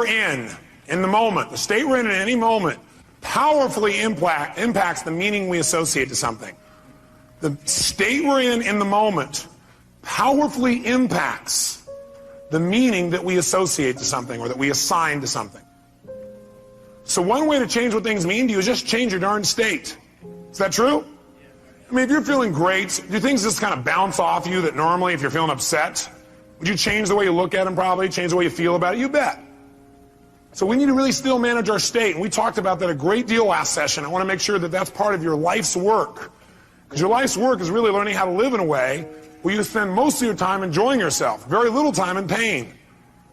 we're in the moment, the state we're in at any moment, powerfully impacts the meaning we associate to something. The state we're in the moment powerfully impacts the meaning that we associate to something or that we assign to something. So one way to change what things mean to you is just change your darn state. Is that true? I mean, if you're feeling great, do things just kind of bounce off you that normally if you're feeling upset? Would you change the way you look at them probably, change the way you feel about it? You bet. So we need to really still manage our state, and we talked about that a great deal last session. I want to make sure that that's part of your life's work. Because your life's work is really learning how to live in a way where you spend most of your time enjoying yourself, very little time in pain.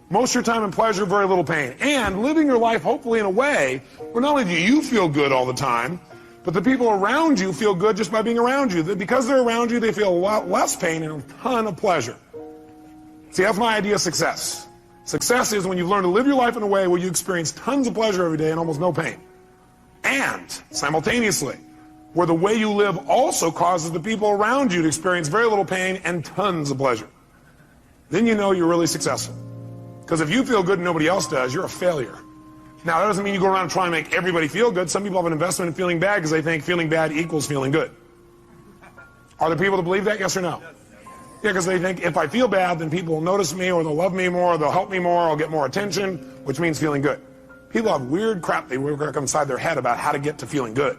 Most of your time in pleasure, very little pain. And living your life hopefully in a way where not only do you feel good all the time, but the people around you feel good just by being around you. Because they're around you, they feel a lot less pain and a ton of pleasure. See, that's my idea of success. Success is when you've learned to live your life in a way where you experience tons of pleasure every day and almost no pain. And simultaneously, where the way you live also causes the people around you to experience very little pain and tons of pleasure. Then you know you're really successful. Because if you feel good and nobody else does, you're a failure. Now, that doesn't mean you go around and try and make everybody feel good. Some people have an investment in feeling bad because they think feeling bad equals feeling good. Are there people that believe that, yes or no? Yeah, because they think if I feel bad, then people will notice me, or they'll love me more, or they'll help me more, or I'll get more attention, which means feeling good. People have weird crap they work inside their head about how to get to feeling good.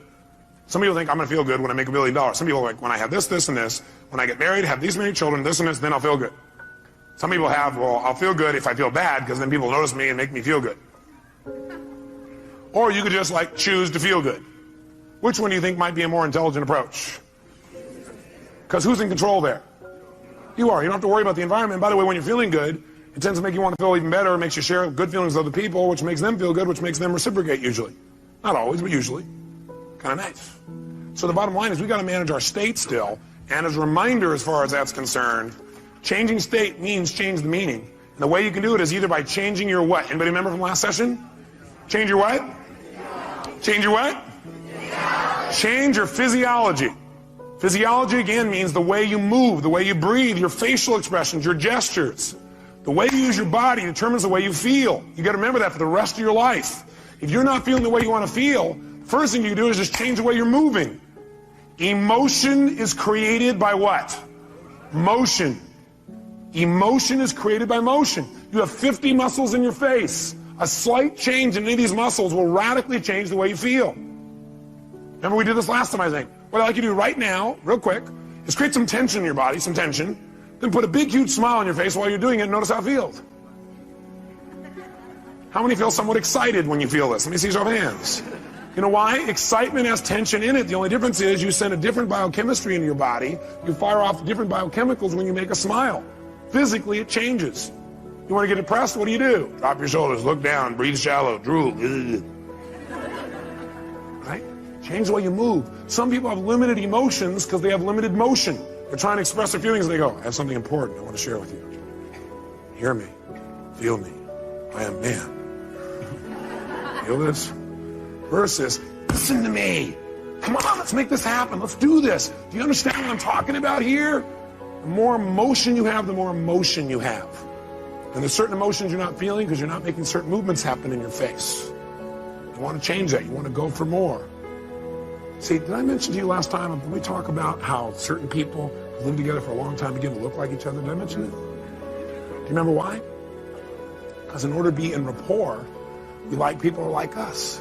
Some people think I'm going to feel good when I make $1 billion. Some people are like, when I have this, this, and this, when I get married, have these many children, this and this, then I'll feel good. Some people have, well, I'll feel good if I feel bad, because then people notice me and make me feel good. Or you could just like choose to feel good. Which one do you think might be a more intelligent approach? Because who's in control there? You are. You don't have to worry about the environment. By the way, when you're feeling good, it tends to make you want to feel even better. It makes you share good feelings with other people, which makes them feel good, which makes them reciprocate usually. Not always, but usually. Kind of nice. So the bottom line is we got to manage our state still. And as a reminder, as far as that's concerned, changing state means change the meaning. And the way you can do it is either by changing your what? Anybody remember from last session? Change your what? Change your what? Change your physiology. Physiology, again, means the way you move, the way you breathe, your facial expressions, your gestures. The way you use your body determines the way you feel. You got to remember that for the rest of your life. If you're not feeling the way you want to feel, first thing you do is just change the way you're moving. Emotion is created by what? Motion. Emotion is created by motion. You have 50 muscles in your face. A slight change in any of these muscles will radically change the way you feel. Remember we did this last time, I think. What I'd like you to do right now, real quick, is create some tension in your body, some tension, then put a big, huge smile on your face while you're doing it and notice how it feels. How many feel somewhat excited when you feel this? Let me see your hands. You know why? Excitement has tension in it. The only difference is you send a different biochemistry into your body. You fire off different biochemicals when you make a smile. Physically, it changes. You want to get depressed? What do? Drop your shoulders, look down, breathe shallow, drool. Right? Change the way you move. Some people have limited emotions because they have limited motion. They're trying to express their feelings and they go, I have something important I want to share with you. Hear me. Feel me. I am man. Feel this? Versus, listen to me. Come on, let's make this happen. Let's do this. Do you understand what I'm talking about here? The more emotion you have, the more emotion you have. And there's certain emotions you're not feeling because you're not making certain movements happen in your face. You want to change that. You want to go for more. See, did I mention to you last time when we talk about how certain people who live together for a long time begin to look like each other? Did I mention it? Do you remember why? Because in order to be in rapport, we like people who are like us.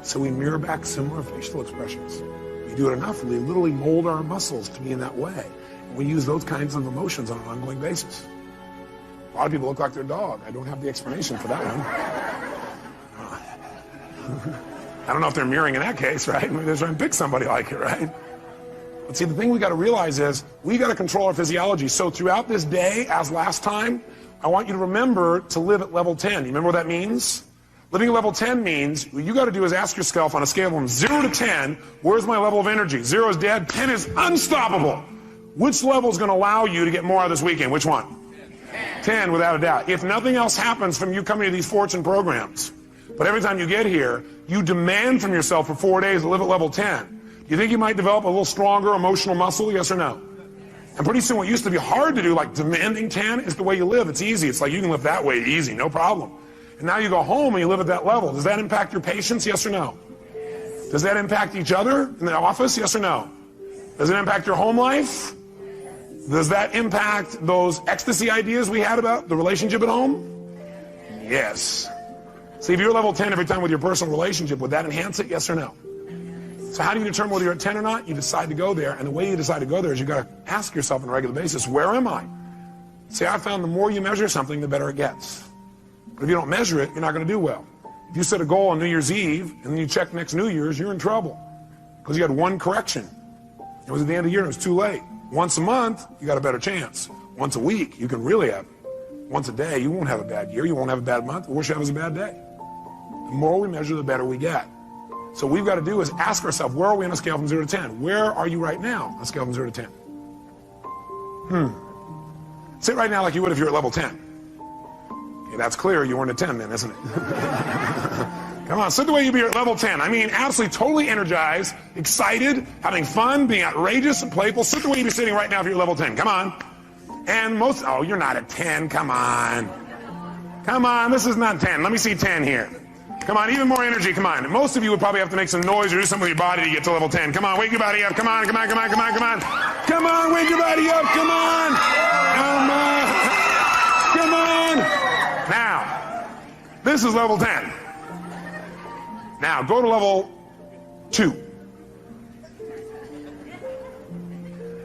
So we mirror back similar facial expressions. We do it enough, we literally mold our muscles to be in that way. And we use those kinds of emotions on an ongoing basis. A lot of people look like their dog. I don't have the explanation for that one. I don't know if they're mirroring in that case, right? Maybe they're trying to pick somebody like it, right? But see, the thing we got to realize is we got to control our physiology. So throughout this day, as last time, I want you to remember to live at level 10. You remember what that means? Living at level 10 means what you got to do is ask yourself on a scale from 0 to 10, where's my level of energy? 0 is dead, 10 is unstoppable. Which level is going to allow you to get more out of this weekend? Which one? 10, without a doubt. If nothing else happens from you coming to these fortune programs, but every time you get here, you demand from yourself for 4 days to live at level 10. Do you think you might develop a little stronger emotional muscle, yes or no? And pretty soon what used to be hard to do, like demanding 10, is the way you live. It's easy. It's like you can live that way easy, no problem. And now you go home and you live at that level. Does that impact your patients? Yes or no? Does that impact each other in the office? Yes or no? Does it impact your home life? Does that impact those ecstasy ideas we had about the relationship at home? Yes. See, if you're level 10 every time with your personal relationship, would that enhance it? Yes or no? So how do you determine whether you're at 10 or not? You decide to go there, and the way you decide to go there is you got to ask yourself on a regular basis, where am I? See, I found the more you measure something, the better it gets. But if you don't measure it, you're not going to do well. If you set a goal on New Year's Eve, and then you check next New Year's, you're in trouble. Because you had one correction. It was at the end of the year, and it was too late. Once a month, you got a better chance. Once a week, you can really have. Once a day, you won't have a bad year, you won't have a bad month. The worst you have is a bad day. The more we measure, the better we get. So what we've got to do is ask ourselves, where are we on a scale from 0 to 10? Where are you right now on a scale from 0 to 10? Sit right now like you would if you're at level 10. Okay, that's clear, you weren't at 10 then, isn't it? Come on, sit the way you'd be at level 10. I mean, absolutely, totally energized, excited, having fun, being outrageous and playful. Sit the way you'd be sitting right now if you're at level 10. Come on. And oh, you're not at 10. Come on. Come on, this is not 10. Let me see 10 here. Come on, even more energy, come on. Most of you would probably have to make some noise or do something with your body to get to level 10. Come on, wake your body up. Come on, come on, come on, come on, come on. Come on, wake your body up. Come on. Come on. Come on. Now, this is level 10. Now, go to level 2.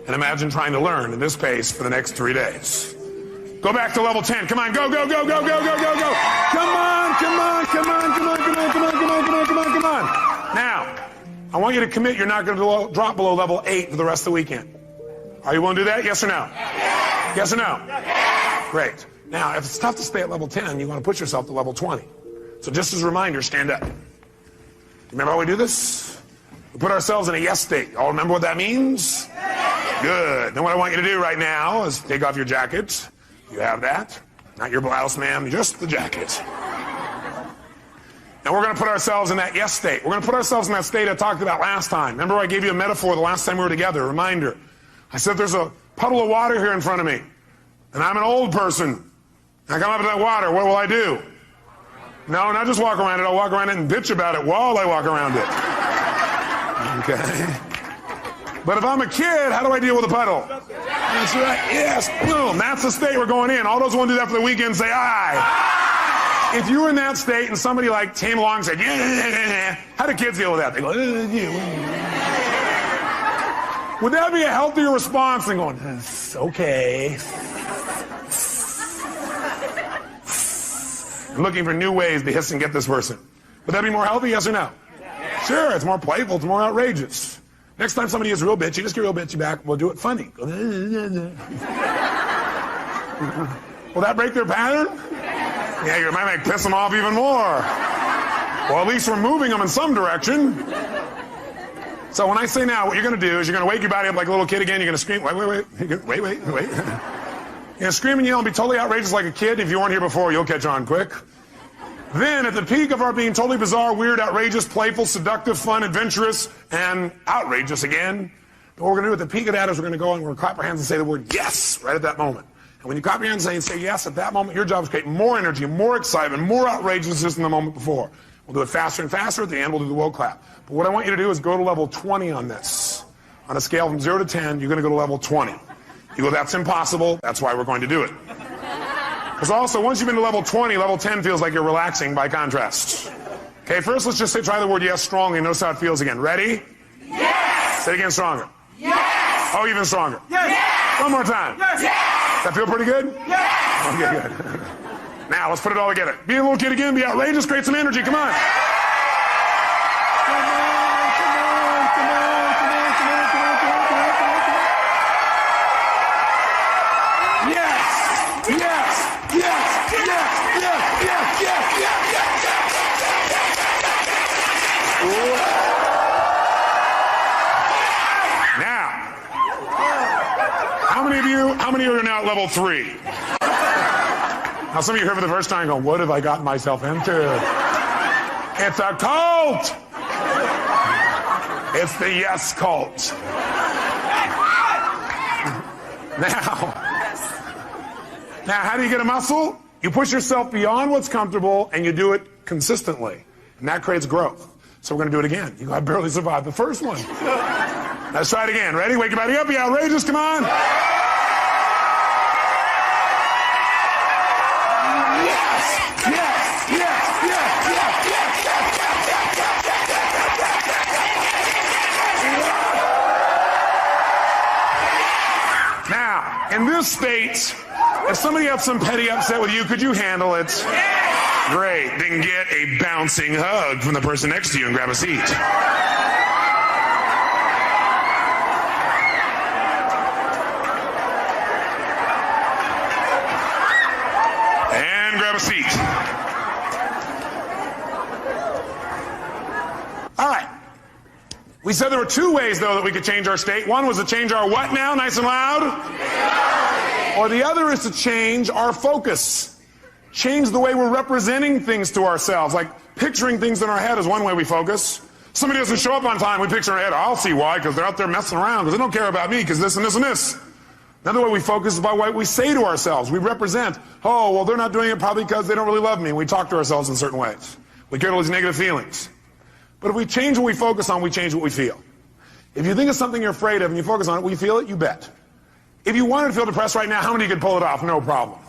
And imagine trying to learn at this pace for the next 3 days. Go back to level 10. Come on, go, go, go, go, go, go, go, go. Come on, come on, come on, come on, come on, come on, come on, come on, come on, come on. Now, I want you to commit you're not going to drop below level 8 for the rest of the weekend. Are you willing to do that? Yes or no? Yes or no? Great. Now, if it's tough to stay at level 10, you want to push yourself to level 20. So just as a reminder, stand up. Remember how we do this? We put ourselves in a yes state. All remember what that means? Good. Then what I want you to do right now is take off your jacket. You have that. Not your blouse, ma'am, just the jacket. And we're going to put ourselves in that yes state. We're going to put ourselves in that state I talked about last time. Remember I gave you a metaphor the last time we were together, a reminder. I said there's a puddle of water here in front of me, and I'm an old person. I come up to that water, what will I do? No, not just walk around it, I'll walk around it and bitch about it while I walk around it. Okay? But if I'm a kid, how do I deal with a puddle? That's right, yes, boom, that's the state we're going in. All those who want to do that for the weekend say aye. If you were in that state and somebody like came along and said, yeah, how do kids deal with that? They go, would that be a healthier response than going, okay. I'm looking for new ways to hiss and get this person. Would that be more healthy, yes or no? Sure, it's more playful, it's more outrageous. Next time somebody is real bitchy, just get real bitchy back. We'll do it funny. Will that break their pattern? Yeah, you might piss them off even more. Well, at least we're moving them in some direction. So when I say now, what you're going to do is you're going to wake your body up like a little kid again. You're going to scream, wait. You're going to scream and yell and be totally outrageous like a kid. If you weren't here before, you'll catch on quick. Then, at the peak of our being totally bizarre, weird, outrageous, playful, seductive, fun, adventurous, and outrageous again, what we're going to do at the peak of that is we're going to go and we're going to clap our hands and say the word yes right at that moment. And when you clap your hands and say yes at that moment, your job is to create more energy, more excitement, more outrageousness than the moment before. We'll do it faster and faster. At the end, we'll do the will clap. But what I want you to do is go to level 20 on this. On a scale from 0 to 10, you're going to go to level 20. You go, that's impossible. That's why we're going to do it. Because also, once you've been to level 20, level 10 feels like you're relaxing by contrast. Okay, first let's just try the word yes strongly. Notice how it feels again. Ready? Yes! Say it again stronger. Yes! Oh, even stronger. Yes! One more time. Yes! Does that feel pretty good? Yes! Okay, good. Now, let's put it all together. Be a little kid again, be outrageous, create some energy. Come on. How many of you are now at level 3? Now some of you here for the first time going, what have I gotten myself into? It's a cult! It's the yes cult. Now, how do you get a muscle? You push yourself beyond what's comfortable and you do it consistently. And that creates growth. So we're going to do it again. You know, I barely survived the first one. Let's try it again. Ready? Wake your body up. Be outrageous. Come on. Yes. Yes. Yes. Yes. Yes. Yes. Now, in this state, if somebody had some petty upset with you, could you handle it? Great. Then get a bouncing hug from the person next to you and grab a seat. And grab a seat. All right. We said there were two ways, though, that we could change our state. One was to change our what now? Nice and loud. Or the other is to change our focus. Change the way we're representing things to ourselves. Like picturing things in our head is one way we focus. Somebody doesn't show up on time, we picture in our head, I'll see why, because they're out there messing around, because they don't care about me, because this and this and this. Another way we focus is by what we say to ourselves. We represent, oh, well, they're not doing it probably because they don't really love me. And we talk to ourselves in certain ways. We get all these negative feelings. But if we change what we focus on, we change what we feel. If you think of something you're afraid of and you focus on it, will you feel it? You bet. If you wanted to feel depressed right now, how many could pull it off? No problem.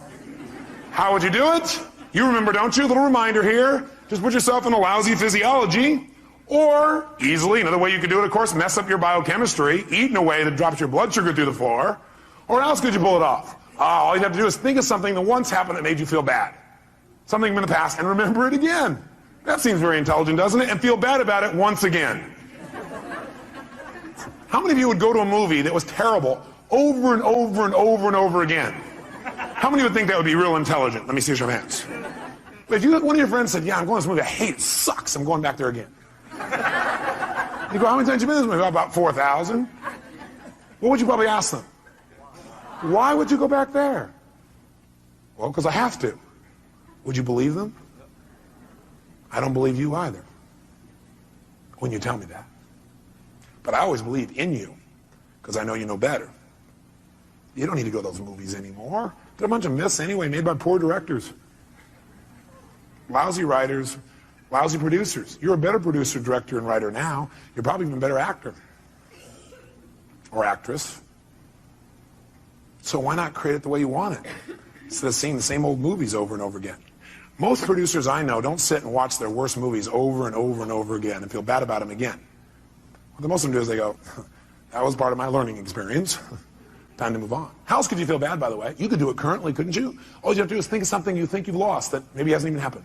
How would you do it? You remember, don't you? A little reminder here. Just put yourself in a lousy physiology. Or, easily, another way you could do it, of course, mess up your biochemistry, eat in a way that drops your blood sugar through the floor. Or else could you pull it off? All you have to do is think of something that once happened that made you feel bad. Something in the past, and remember it again. That seems very intelligent, doesn't it? And feel bad about it once again. How many of you would go to a movie that was terrible over and over and over and over again? How many would think that would be real intelligent? Let me see your hands. If you, one of your friends said, yeah, I'm going to this movie, I hate it, it sucks, I'm going back there again. You go, how many times have you been to this movie? About 4,000. What would you probably ask them? Why would you go back there? Well, because I have to. Would you believe them? I don't believe you either when you tell me that. But I always believe in you because I know you know better. You don't need to go to those movies anymore. They're a bunch of myths anyway, made by poor directors. Lousy writers, lousy producers. You're a better producer, director, and writer now. You're probably even a better actor or actress. So why not create it the way you want it instead of seeing the same old movies over and over again? Most producers I know don't sit and watch their worst movies over and over and over again and feel bad about them again. What most of them do is they go, that was part of my learning experience. Time to move on. How else could you feel bad, by the way? You could do it currently, couldn't you? All you have to do is think of something you think you've lost that maybe hasn't even happened.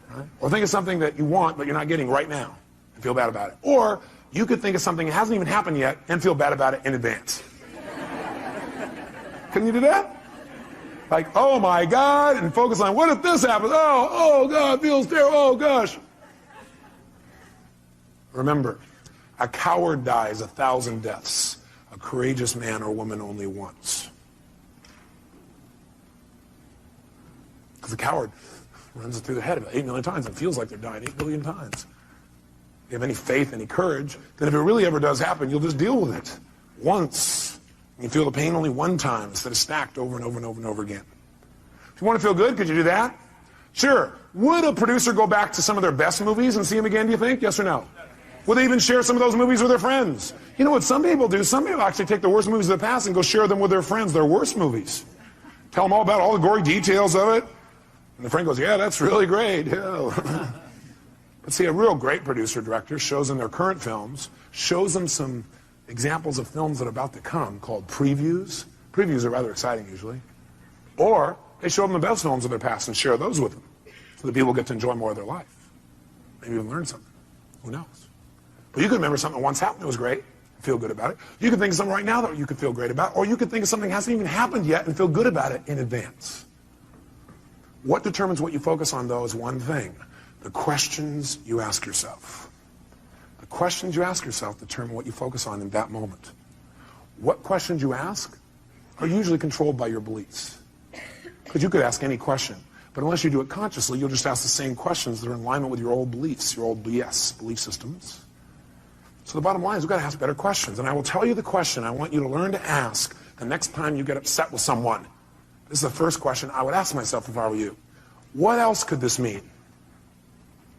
Right? Or think of something that you want but you're not getting right now and feel bad about it. Or you could think of something that hasn't even happened yet and feel bad about it in advance. Can you do that? Like, oh my God, and focus on what if this happens? Oh God, feels terrible, oh gosh. Remember, a coward dies 1,000 deaths. A courageous man or woman only once. Because the coward runs it through their head about 8 million times and feels like they're dying 8 billion times. If you have any faith, any courage, then if it really ever does happen, you'll just deal with it once. You feel the pain only one time instead of stacked over and over and over and over again. If you want to feel good, could you do that? Sure. Would a producer go back to some of their best movies and see them again, do you think? Yes or no? Would they even share some of those movies with their friends? You know what some people do? Some people actually take the worst movies of the past and go share them with their friends, their worst movies. Tell them all about all the gory details of it. And the friend goes, yeah, that's really great. Yeah. But see, a real great producer director shows them their current films, shows them some examples of films that are about to come called previews. Previews are rather exciting usually. Or they show them the best films of their past and share those with them so that people get to enjoy more of their life. Maybe even learn something. Who knows? But you could remember something that once happened that was great, feel good about it. You could think of something right now that you could feel great about, or you could think of something that hasn't even happened yet and feel good about it in advance. What determines what you focus on, though, is one thing: the questions you ask yourself. The questions you ask yourself determine what you focus on in that moment. What questions you ask are usually controlled by your beliefs. Because you could ask any question, but unless you do it consciously, you'll just ask the same questions that are in alignment with your old beliefs, your old BS, belief systems. So the bottom line is we've got to ask better questions. And I will tell you the question I want you to learn to ask the next time you get upset with someone. This is the first question I would ask myself if I were you. What else could this mean?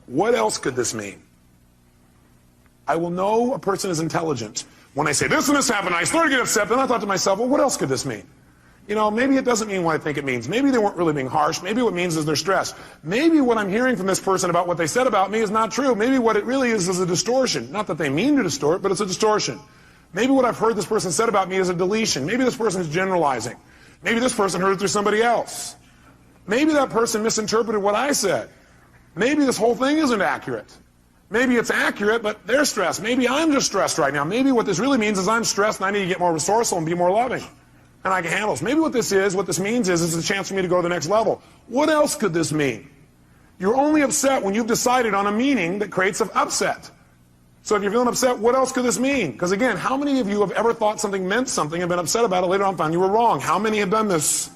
What else could this mean? I will know a person is intelligent when I say this and this happened. I started to get upset, then I thought to myself, well, what else could this mean? You know, maybe it doesn't mean what I think it means. Maybe they weren't really being harsh. Maybe what it means is they're stressed. Maybe what I'm hearing from this person about what they said about me is not true. Maybe what it really is a distortion. Not that they mean to distort, but it's a distortion. Maybe what I've heard this person said about me is a deletion. Maybe this person is generalizing. Maybe this person heard it through somebody else. Maybe that person misinterpreted what I said. Maybe this whole thing isn't accurate. Maybe it's accurate, but they're stressed. Maybe I'm just stressed right now. Maybe what this really means is I'm stressed and I need to get more resourceful and be more loving. And I can handle this. Maybe what this means is it's a chance for me to go to the next level. What else could this mean? You're only upset when you've decided on a meaning that creates an upset. So if you're feeling upset, what else could this mean? Because again, how many of you have ever thought something meant something and been upset about it later on, found you were wrong? How many have done this?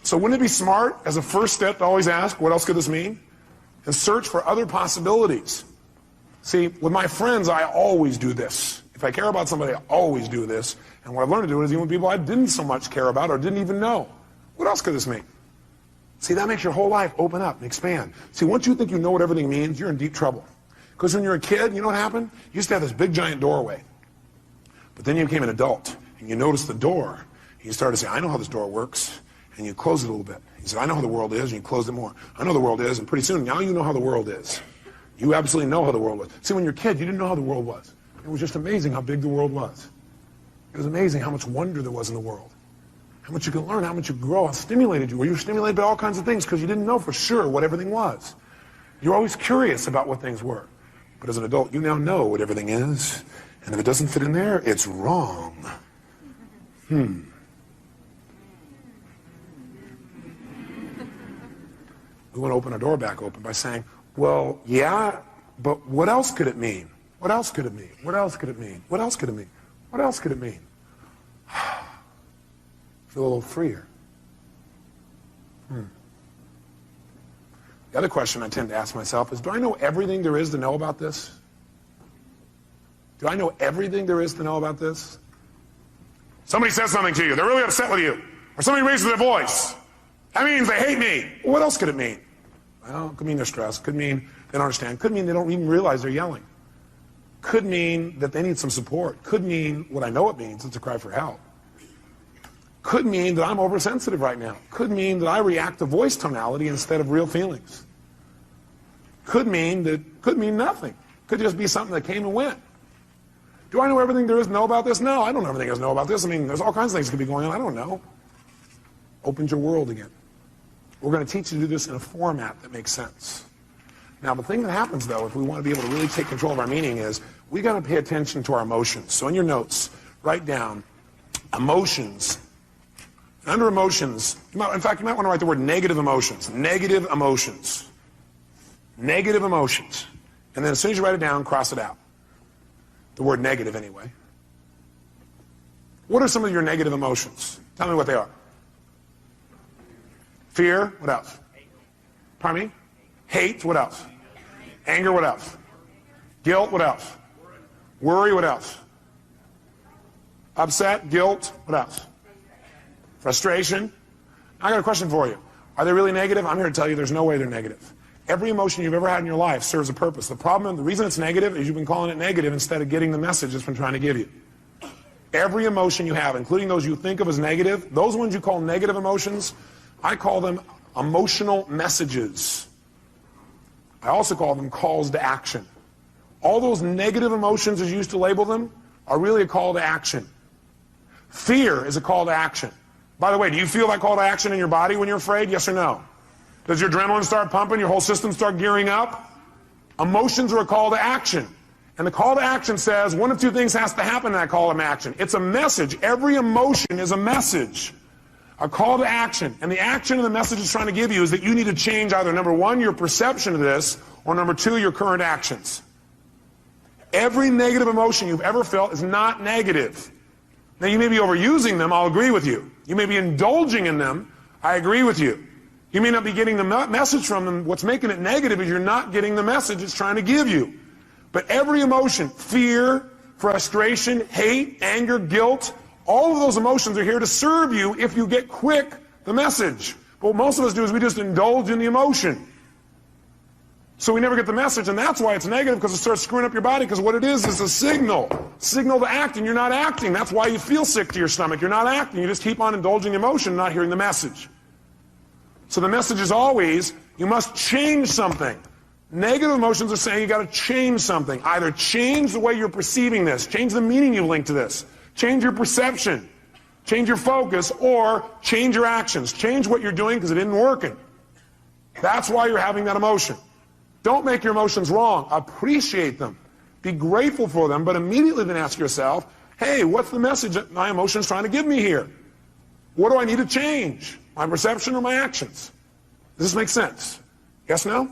So wouldn't it be smart as a first step to always ask, what else could this mean? And search for other possibilities. See, with my friends, I always do this. If I care about somebody, I always do this. And what I've learned to do is even with people I didn't so much care about or didn't even know. What else could this mean? See, that makes your whole life open up and expand. See, once you think you know what everything means, you're in deep trouble. Because when you're a kid, you know what happened? You used to have this big giant doorway. But then you became an adult, and you noticed the door. And you started to say, I know how this door works. And you close it a little bit. You said, I know how the world is, and you closed it more. I know the world is, and pretty soon, now you know how the world is. You absolutely know how the world was. See, when you're a kid, you didn't know how the world was. It was just amazing how big the world was. It was amazing how much wonder there was in the world. How much you could learn, how much you could grow, how stimulated you were. You were stimulated by all kinds of things because you didn't know for sure what everything was. You're always curious about what things were. But as an adult, you now know what everything is. And if it doesn't fit in there, it's wrong. We want to open our door back open by saying, well, yeah, but what else could it mean? What else could it mean? What else could it mean? What else could it mean? What else could it mean? Feel a little freer. The other question I tend to ask myself is, do I know everything there is to know about this? Do I know everything there is to know about this? Somebody says something to you, they're really upset with you, or somebody raises their voice. That means they hate me. What else could it mean? Well, it could mean they're stressed, could mean they don't understand, could mean they don't even realize they're yelling. Could mean that they need some support. Could mean what I know it means, it's a cry for help. Could mean that I'm oversensitive right now. Could mean that I react to voice tonality instead of real feelings. Could mean nothing. Could just be something that came and went. Do I know everything there is to know about this? No, I don't know everything there is to know about this. I mean, there's all kinds of things that could be going on. I don't know. Opens your world again. We're going to teach you to do this in a format that makes sense. Now, the thing that happens, though, if we want to be able to really take control of our meaning is we got to pay attention to our emotions. So in your notes, write down emotions. Under emotions, in fact, you might want to write the word negative emotions. Negative emotions. Negative emotions. And then as soon as you write it down, cross it out. The word negative, anyway. What are some of your negative emotions? Tell me what they are. Fear, what else? Pardon me? Hate, what else? Anger, what else? Guilt, what else? Worry, what else? Upset, guilt, what else? Frustration. I got a question for you. Are they really negative? I'm here to tell you there's no way they're negative. Every emotion you've ever had in your life serves a purpose. The reason it's negative is you've been calling it negative instead of getting the message it's been trying to give you. Every emotion you have, including those you think of as negative, those ones you call negative emotions, I call them emotional messages. I also call them calls to action. All those negative emotions, as you used to label them, are really a call to action. Fear is a call to action. By the way, do you feel that call to action in your body when you're afraid? Yes or no? Does your adrenaline start pumping? Your whole system start gearing up? Emotions are a call to action. And the call to action says one of two things has to happen in that call to action. It's a message. Every emotion is a message. A call to action. And the action and the message it's trying to give you is that you need to change either, number one, your perception of this, or number two, your current actions. Every negative emotion you've ever felt is not negative. Now, you may be overusing them, I'll agree with you. You may be indulging in them, I agree with you. You may not be getting the message from them. What's making it negative is you're not getting the message it's trying to give you. But every emotion, fear, frustration, hate, anger, guilt, all of those emotions are here to serve you if you get quick the message. But what most of us do is we just indulge in the emotion. So we never get the message, and that's why it's negative, because it starts screwing up your body, because what it is a signal to act, and you're not acting. That's why you feel sick to your stomach. You're not acting. You just keep on indulging emotion, not hearing the message. So the message is always, you must change something. Negative emotions are saying you got to change something. Either change the way you're perceiving this, change the meaning you link to this, change your perception, change your focus, or change your actions. Change what you're doing because it isn't working. That's why you're having that emotion. Don't make your emotions wrong. Appreciate them. Be grateful for them, but immediately then ask yourself, hey, what's the message that my emotion's trying to give me here? What do I need to change? My perception or my actions? Does this make sense? Yes, no?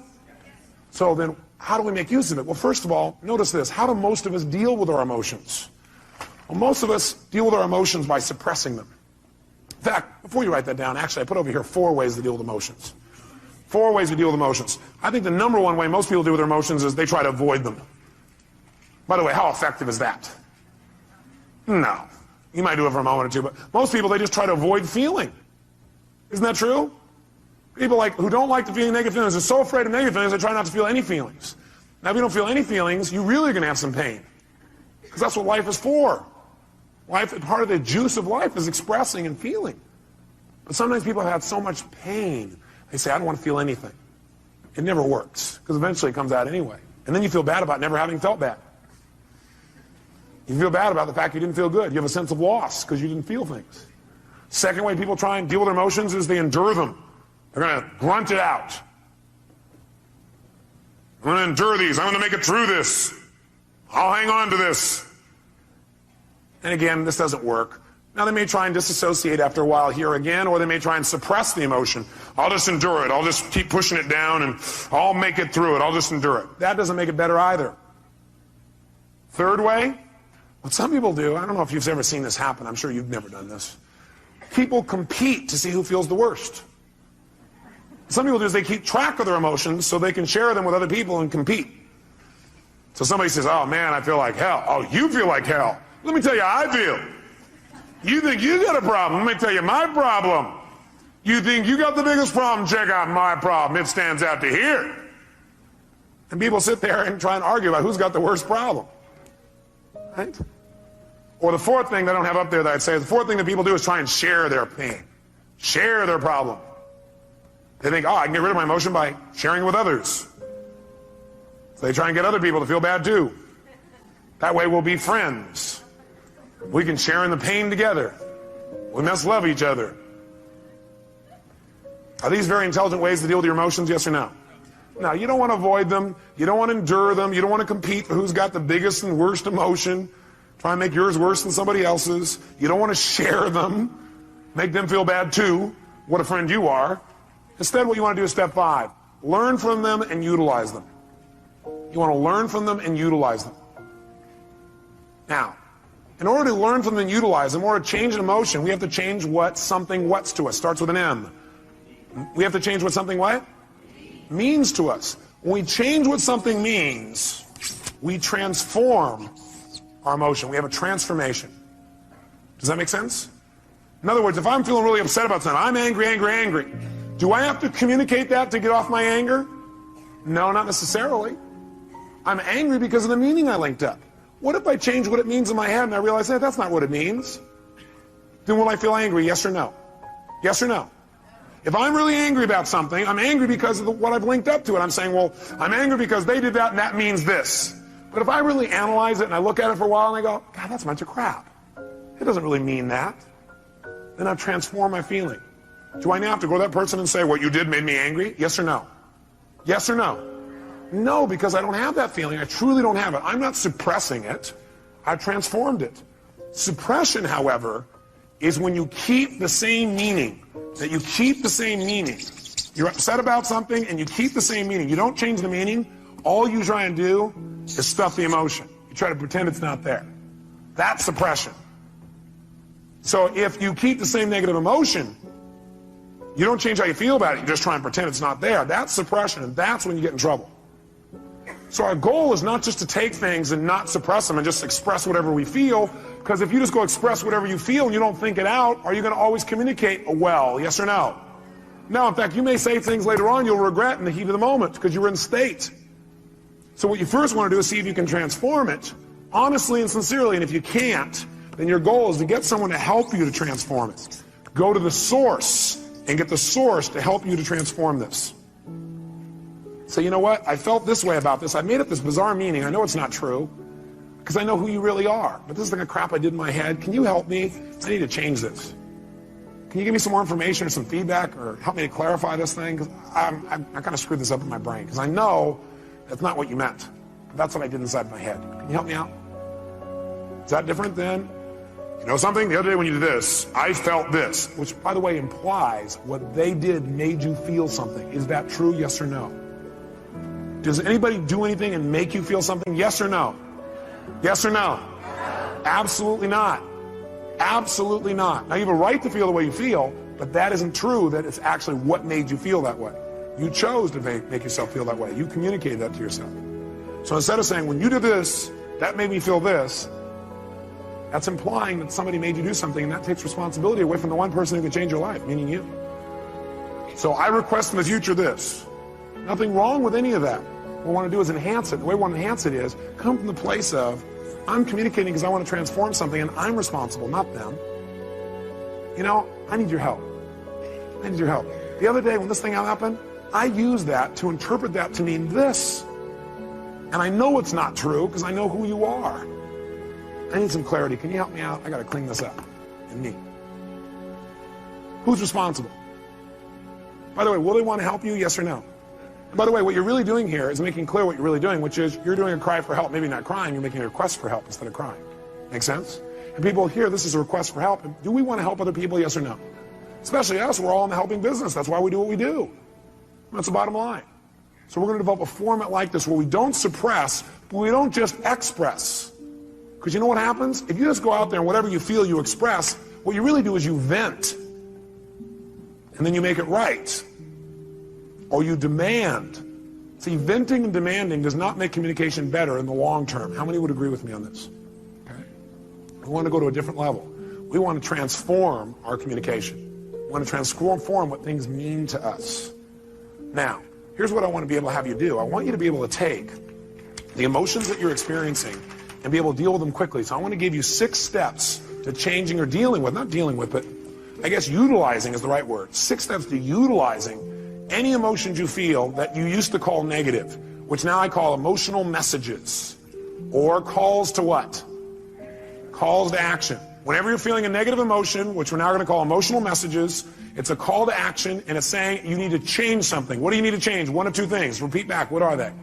So then, how do we make use of it? Well, first of all, notice this. How do most of us deal with our emotions? Well, most of us deal with our emotions by suppressing them. In fact, before you write that down, actually, I put over here 4 ways to deal with emotions. 4 ways to deal with emotions. I think the number 1 way most people deal with their emotions is they try to avoid them. By the way, how effective is that? No. You might do it for a moment or two, but most people, they just try to avoid feeling. Isn't that true? People who don't like to feel negative feelings are so afraid of negative feelings, they try not to feel any feelings. Now, if you don't feel any feelings, you're really going to have some pain. Because that's what life is for. Part of the juice of life is expressing and feeling. But sometimes people have had so much pain, they say, I don't want to feel anything. It never works, because eventually it comes out anyway. And then you feel bad about never having felt bad. You feel bad about the fact you didn't feel good. You have a sense of loss because you didn't feel things. Second way people try and deal with their emotions is they endure them. They're going to grunt it out. I'm going to endure these. I'm going to make it through this. I'll hang on to this. And again, this doesn't work. Now, they may try and disassociate after a while here again, or they may try and suppress the emotion. I'll just endure it. I'll just keep pushing it down, and I'll make it through it. I'll just endure it. That doesn't make it better either. Third way, what some people do, I don't know if you've ever seen this happen. I'm sure you've never done this. People compete to see who feels the worst. Some people do is they keep track of their emotions so they can share them with other people and compete. So somebody says, oh man, I feel like hell. Oh, you feel like hell. Let me tell you how I feel. You think you got a problem. Let me tell you my problem. You think you got the biggest problem. Check out my problem. It stands out to here. And people sit there and try and argue about who's got the worst problem. Right? Or the fourth thing that I don't have up there that I'd say, the fourth thing that people do is try and share their pain. Share their problem. They think, oh, I can get rid of my emotion by sharing it with others. So they try and get other people to feel bad too. That way we'll be friends. We can share in the pain together. We must love each other. Are these very intelligent ways to deal with your emotions, yes or no? No, you don't want to avoid them. You don't want to endure them. You don't want to compete for who's got the biggest and worst emotion. Try and make yours worse than somebody else's. You don't want to share them. Make them feel bad too. What a friend you are. Instead, what you want to do is step 5. Learn from them and utilize them. You want to learn from them and utilize them. Now, in order to learn from them and utilize them, in order to change an emotion, we have to change what something what's to us. Starts with an M. We have to change what something what? Means to us. When we change what something means, we transform our emotion. We have a transformation. Does that make sense? In other words, if I'm feeling really upset about something, I'm angry, angry, angry. Do I have to communicate that to get off my anger? No, not necessarily. I'm angry because of the meaning I linked up. What if I change what it means in my head and I realize, hey, that's not what it means? Then will I feel angry, yes or no? Yes or no? If I'm really angry about something, I'm angry because of what I've linked up to it. I'm saying, well, I'm angry because they did that and that means this. But if I really analyze it and I look at it for a while and I go, God, that's a bunch of crap. It doesn't really mean that. Then I've transformed my feeling. Do I now have to go to that person and say, what you did made me angry? Yes or no? Yes or no? No, because I don't have that feeling. I truly don't have it. I'm not suppressing it. I've transformed it. Suppression, however, is when you keep the same meaning. That you keep the same meaning. You're upset about something and you keep the same meaning. You don't change the meaning. All you try and do is stuff the emotion. You try to pretend it's not there. That's suppression. So if you keep the same negative emotion, you don't change how you feel about it. You just try and pretend it's not there. That's suppression, and that's when you get in trouble. So our goal is not just to take things and not suppress them and just express whatever we feel, because if you just go express whatever you feel and you don't think it out, are you going to always communicate well, yes or no? No, in fact, you may say things later on you'll regret in the heat of the moment because you were in state. So what you first want to do is see if you can transform it, honestly and sincerely, and if you can't, then your goal is to get someone to help you to transform it. Go to the source and get the source to help you to transform this. So you know what? I felt this way about this. I made up this bizarre meaning. I know it's not true because I know who you really are. But this is the kind of crap I did in my head. Can you help me? I need to change this. Can you give me some more information or some feedback or help me to clarify this thing? Because I kind of screwed this up in my brain because I know that's not what you meant. But that's what I did inside my head. Can you help me out? Is that different than, you know something? The other day when you did this, I felt this, which by the way implies what they did made you feel something. Is that true? Yes or no? Does anybody do anything and make you feel something? Yes or no? Yes or no? Absolutely not. Absolutely not. Now you have a right to feel the way you feel, but that isn't true that it's actually what made you feel that way. You chose to make yourself feel that way. You communicated that to yourself. So instead of saying, when you did this, that made me feel this, that's implying that somebody made you do something, and that takes responsibility away from the one person who can change your life, meaning you. So I request in the future this. Nothing wrong with any of that. What we want to do is enhance it. The way we want to enhance it is come from the place of, I'm communicating because I want to transform something and I'm responsible, not them. You know, I need your help. I need your help. The other day when this thing happened, I used that to interpret that to mean this. And I know it's not true because I know who you are. I need some clarity. Can you help me out? I got to clean this up. And me. Who's responsible? By the way, will they want to help you? Yes or no? And by the way, what you're really doing here is making clear what you're really doing, which is you're doing a cry for help. Maybe not crying, you're making a request for help instead of crying. Make sense? And people hear this is a request for help. Do we want to help other people? Yes or no? Especially us, we're all in the helping business. That's why we do what we do. That's the bottom line. So we're going to develop a format like this where we don't suppress, but we don't just express. Because you know what happens? If you just go out there and whatever you feel you express, what you really do is you vent. And then you make it right. Or you demand. See, venting and demanding does not make communication better in the long term. How many would agree with me on this? Okay. We want to go to a different level. We want to transform our communication. We want to transform what things mean to us. Now, here's what I want to be able to have you do. I want you to be able to take the emotions that you're experiencing and be able to deal with them quickly. So I want to give you 6 steps to changing or dealing with, not dealing with, but I guess utilizing is the right word. 6 steps to utilizing any emotions you feel that you used to call negative, which now I call emotional messages, or calls to what? Calls to action. Whenever you're feeling a negative emotion, which we're now going to call emotional messages, it's a call to action, and it's saying you need to change something. What do you need to change? One of 2 things. Repeat back. What are they?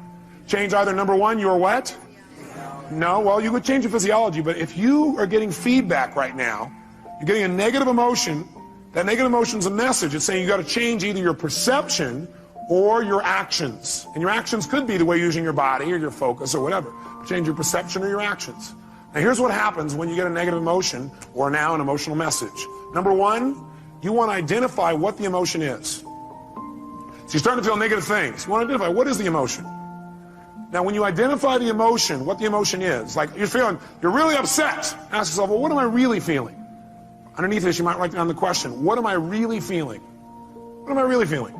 Change either number 1, you're what? No, well, you could change your physiology, but if you are getting feedback right now, you're getting a negative emotion, that negative emotion is a message. It's saying you got to change either your perception or your actions. And your actions could be the way you're using your body or your focus or whatever. Change your perception or your actions. Now here's what happens when you get a negative emotion or now an emotional message. Number 1, you want to identify what the emotion is. So you're starting to feel negative things. You want to identify what is the emotion. Now when you identify the emotion, what the emotion is, like you're really upset. Ask yourself, well, what am I really feeling? Underneath this, you might write down the question, what am I really feeling? What am I really feeling?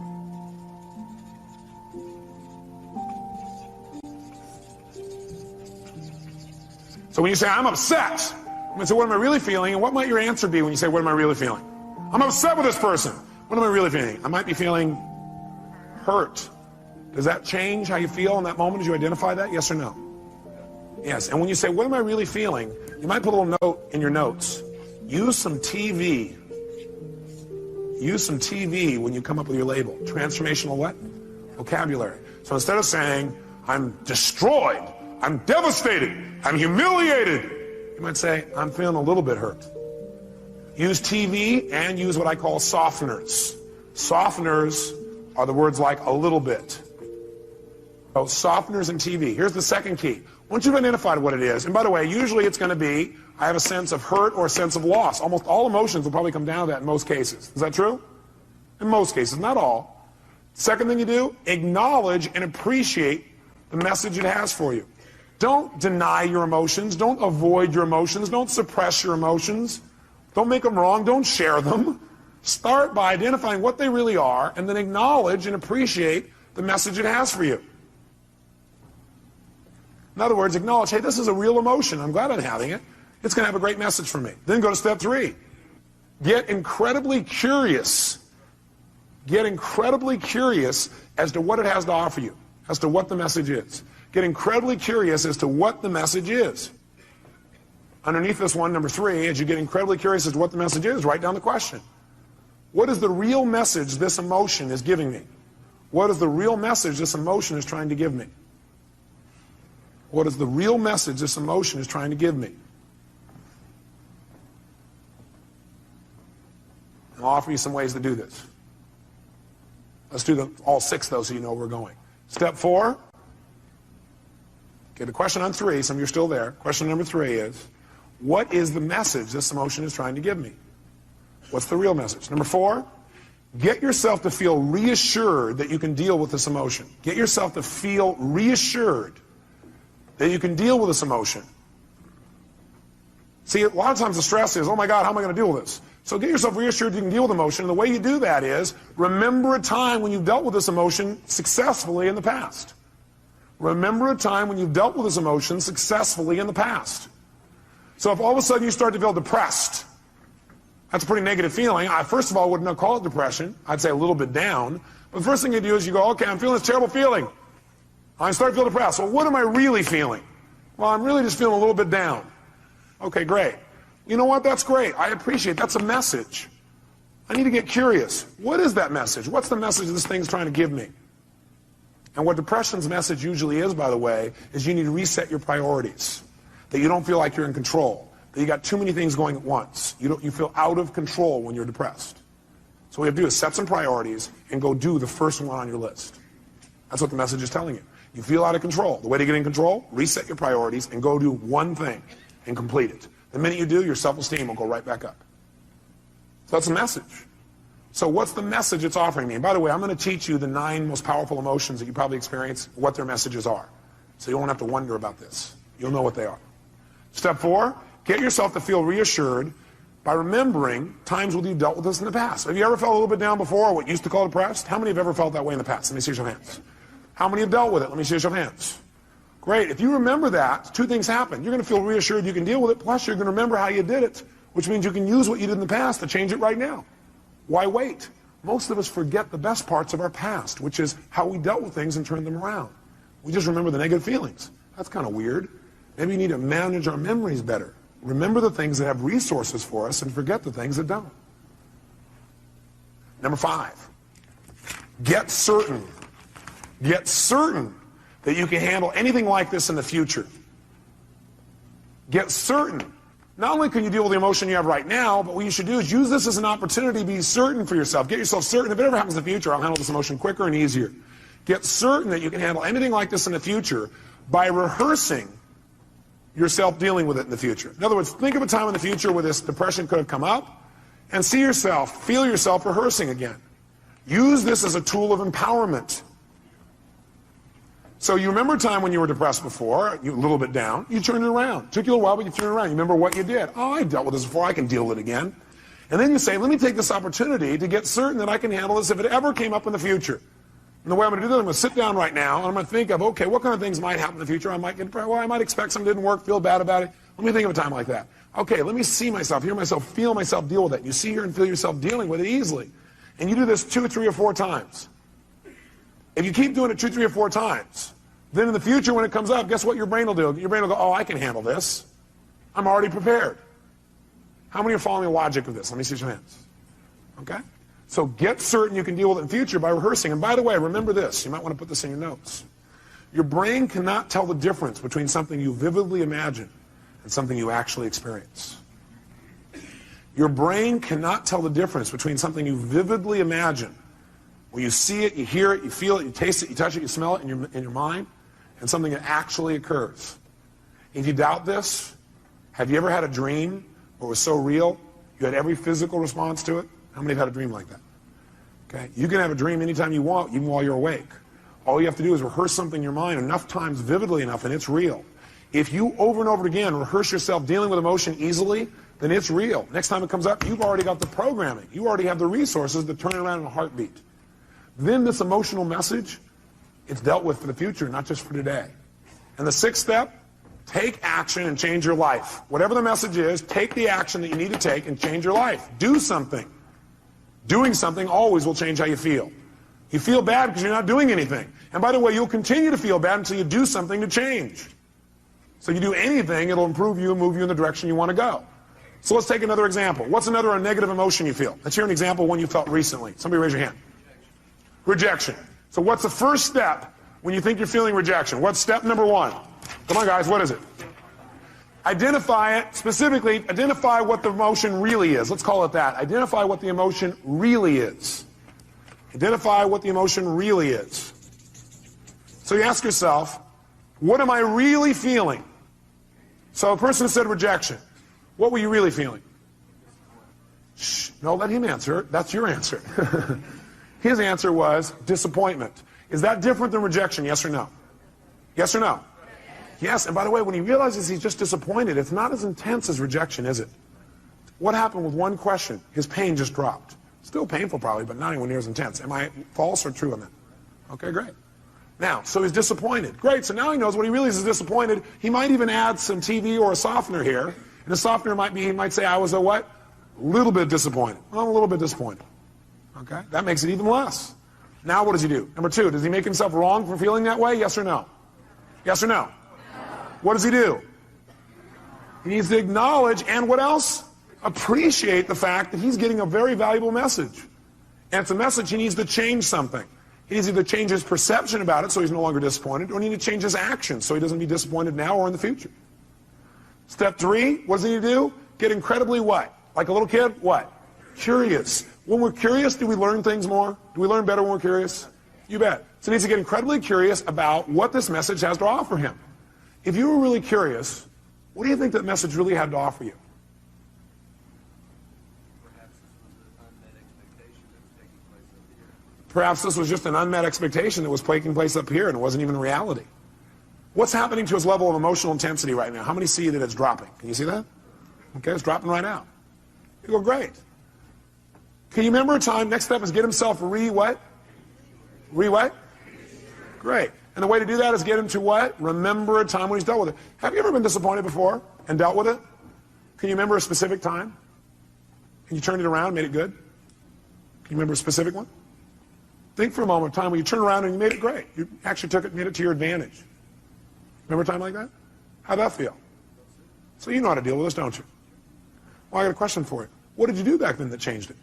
So when you say, I'm upset, I'm going to say, what am I really feeling? And what might your answer be when you say, what am I really feeling? I'm upset with this person. What am I really feeling? I might be feeling hurt. Does that change how you feel in that moment as you identify that? Yes or no? Yes. And when you say, what am I really feeling? You might put a little note in your notes. Use some TV. Use some TV when you come up with your label. Transformational what? Vocabulary. So instead of saying, I'm destroyed, I'm devastated, I'm humiliated, you might say, I'm feeling a little bit hurt. Use TV and use what I call softeners. Softeners are the words like a little bit. So softeners and TV. Here's the second key. Once you've identified what it is, and by the way, usually it's going to be, I have a sense of hurt or a sense of loss. Almost all emotions will probably come down to that in most cases. Is that true? In most cases, not all. Second thing you do, acknowledge and appreciate the message it has for you. Don't deny your emotions. Don't avoid your emotions. Don't suppress your emotions. Don't make them wrong. Don't share them. Start by identifying what they really are and then acknowledge and appreciate the message it has for you. In other words, acknowledge, hey, this is a real emotion. I'm glad I'm having it. It's going to have a great message for me. Then go to step 3. Get incredibly curious. Get incredibly curious as to what it has to offer you, as to what the message is. Get incredibly curious as to what the message is. Underneath this one, number 3, as you get incredibly curious as to what the message is, write down the question. What is the real message this emotion is giving me? What is the real message this emotion is trying to give me? What is the real message this emotion is trying to give me? I'll offer you some ways to do this. Let's do all 6 though so you know where we're going. Step 4. Okay, the question on 3, some of you are still there. Question number 3 is, what is the message this emotion is trying to give me? What's the real message? Number 4, get yourself to feel reassured that you can deal with this emotion. Get yourself to feel reassured that you can deal with this emotion. See, a lot of times the stress is, oh my God, how am I going to deal with this? So get yourself reassured you can deal with emotion. And the way you do that is, remember a time when you've dealt with this emotion successfully in the past. Remember a time when you've dealt with this emotion successfully in the past. So if all of a sudden you start to feel depressed, that's a pretty negative feeling. I, first of all, would not call it depression. I'd say a little bit down. But the first thing you do is you go, okay, I'm feeling this terrible feeling. I start to feel depressed. Well, what am I really feeling? Well, I'm really just feeling a little bit down. Okay, great. You know what? That's great. I appreciate it. That's a message. I need to get curious. What is that message? What's the message this thing's trying to give me? And what depression's message usually is, by the way, is you need to reset your priorities. That you don't feel like you're in control. That you got too many things going at once. You feel out of control when you're depressed. So what we have to do is set some priorities and go do the first one on your list. That's what the message is telling you. You feel out of control. The way to get in control, reset your priorities and go do one thing and complete it. The minute you do, your self-esteem will go right back up. So that's the message. So what's the message it's offering me? And by the way, I'm going to teach you the 9 most powerful emotions that you probably experience, what their messages are. So you won't have to wonder about this. You'll know what they are. Step 4, get yourself to feel reassured by remembering times when you've dealt with this in the past. Have you ever felt a little bit down before, or what you used to call depressed? How many have ever felt that way in the past? Let me see your hands. How many have dealt with it? Let me see your hands. Great. If you remember that, 2 things happen. You're going to feel reassured you can deal with it, plus you're going to remember how you did it, which means you can use what you did in the past to change it right now. Why wait? Most of us forget the best parts of our past, which is how we dealt with things and turned them around. We just remember the negative feelings. That's kind of weird. Maybe we need to manage our memories better. Remember the things that have resources for us and forget the things that don't. Number 5, get certain. Get certain that you can handle anything like this in the future. Get certain. Not only can you deal with the emotion you have right now, but what you should do is use this as an opportunity to be certain for yourself. Get yourself certain. If it ever happens in the future, I'll handle this emotion quicker and easier. Get certain that you can handle anything like this in the future by rehearsing yourself dealing with it in the future. In other words, think of a time in the future where this depression could have come up and see yourself, feel yourself rehearsing again. Use this as a tool of empowerment. So you remember a time when you were depressed before, you were a little bit down, you turned it around. It took you a while, but you turned it around. You remember what you did. Oh, I dealt with this before, I can deal with it again. And then you say, let me take this opportunity to get certain that I can handle this if it ever came up in the future. And the way I'm going to do that, I'm going to sit down right now, and I'm going to think of, okay, what kind of things might happen in the future? I might get depressed. Well, I might expect something didn't work, feel bad about it. Let me think of a time like that. Okay, let me see myself, hear myself, feel myself deal with it. You see, hear, and feel yourself dealing with it easily. And you do this 2, 3, or 4 times. If you keep doing it 2, 3, or 4 times, then in the future when it comes up, guess what your brain will do? Your brain will go, oh, I can handle this. I'm already prepared. How many are following the logic of this? Let me see your hands. Okay? So get certain you can deal with it in the future by rehearsing. And by the way, remember this. You might want to put this in your notes. Your brain cannot tell the difference between something you vividly imagine and something you actually experience. Your brain cannot tell the difference between something you vividly imagine, where you see it, you hear it, you feel it, you taste it, you touch it, you smell it in your mind, and something that actually occurs. If you doubt this, have you ever had a dream where it was so real, you had every physical response to it? How many have had a dream like that? Okay, you can have a dream anytime you want, even while you're awake. All you have to do is rehearse something in your mind enough times, vividly enough, and it's real. If you over and over again rehearse yourself dealing with emotion easily, then it's real. Next time it comes up, you've already got the programming. You already have the resources to turn it around in a heartbeat. Then this emotional message, it's dealt with for the future, not just for today. And the sixth step, take action and change your life. Whatever the message is, take the action that you need to take and change your life. Do something. Doing something always will change how you feel. You feel bad because you're not doing anything. And by the way, you'll continue to feel bad until you do something to change. So you do anything, it'll improve you and move you in the direction you want to go. So let's take another example. What's another negative emotion you feel? Let's hear an example, one you felt recently. Somebody raise your hand. Rejection. So what's the first step when you think you're feeling rejection? What's step number one? Come on, guys, what is it? Identify it. Specifically, identify what the emotion really is. Let's call it that. Identify what the emotion really is. Identify what the emotion really is. So you ask yourself, what am I really feeling? So a person said rejection. What were you really feeling? Shh, no, let him answer. That's your answer. His answer was disappointment. Is that different than rejection, yes or no? Yes or no? Yes, and by the way, when he realizes he's just disappointed, it's not as intense as rejection, is it? What happened with one question? His pain just dropped. Still painful probably, but not anywhere near as intense. Am I false or true on that? Okay, great. Now, so he's disappointed. Great, so now he knows when he really is disappointed, he might even add some TV or a softener here. And the softener might be, he might say, I was a what? A little bit disappointed. Well, I'm a little bit disappointed. Okay, that makes it even less. Now what does he do? Number two, does he make himself wrong for feeling that way? Yes or no? Yes or no? What does he do? He needs to acknowledge and what else? Appreciate the fact that he's getting a very valuable message. And it's a message he needs to change something. He needs to either change his perception about it so he's no longer disappointed, or he needs to change his actions so he doesn't be disappointed now or in the future. Step three, what does he need to do? Get incredibly what? Like a little kid? What? Curious. When we're curious, do we learn things more? Do we learn better when we're curious? You bet. So he needs to get incredibly curious about what this message has to offer him. If you were really curious, what do you think that message really had to offer you? Perhaps this was just an unmet expectation that was taking place up here and it wasn't even reality. What's happening to his level of emotional intensity right now? How many see that it's dropping? Can you see that? Okay, it's dropping right now. You go, great. Can you remember a time? Next step is get himself what? What? Great. And the way to do that is get him to what? Remember a time when he's dealt with it. Have you ever been disappointed before and dealt with it? Can you remember a specific time? And you turned it around, made it good? Can you remember a specific one? Think for a moment of time when you turned around and you made it great. You actually took it and made it to your advantage. Remember a time like that? How'd that feel? So you know how to deal with this, don't you? Well, I got a question for you. What did you do back then that changed it?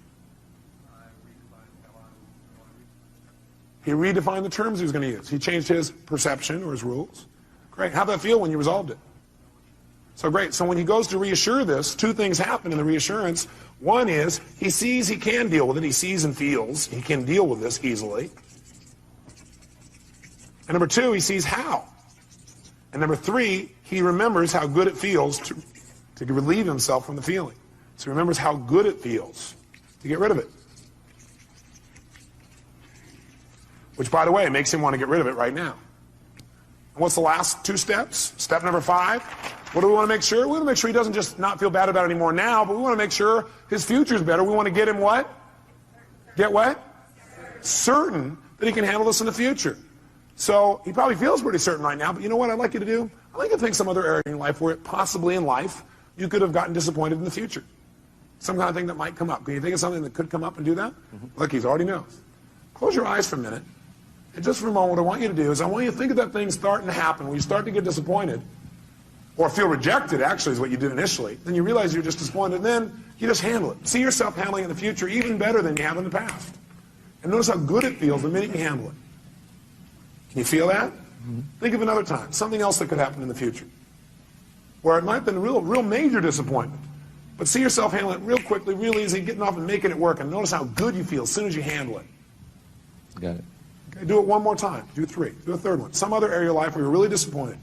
He redefined the terms he was going to use. He changed his perception or his rules. Great. How'd that feel when you resolved it? So great. So when he goes to reassure this, two things happen in the reassurance. One is he sees he can deal with it. He sees and feels he can deal with this easily. And number two, he sees how. And number three, he remembers how good it feels to relieve himself from the feeling. So he remembers how good it feels to get rid of it. Which, by the way, makes him want to get rid of it right now. And what's the last two steps? Step number 5. What do we want to make sure? We want to make sure he doesn't just not feel bad about it anymore now, but we want to make sure his future's better. We want to get him what? Get what? Certain that he can handle this in the future. So he probably feels pretty certain right now, but you know what I'd like you to do? I'd like you to think some other area in life where possibly in life you could have gotten disappointed in the future. Some kind of thing that might come up. Can you think of something that could come up and do that? Look, he already knows. Close your eyes for a minute. And just for a moment, what I want you to do is I want you to think of that thing starting to happen. When you start to get disappointed, or feel rejected, actually, is what you did initially. Then you realize you're just disappointed, and then you just handle it. See yourself handling it in the future even better than you have in the past. And notice how good it feels the minute you handle it. Can you feel that? Think of another time, something else that could happen in the future, where it might have been a real major disappointment. But see yourself handling it real quickly, real easy, getting off and making it work, and notice how good you feel as soon as you handle it. Got it. Okay, do it one more time. Do 3. Do a third one. Some other area of life where you're really disappointed.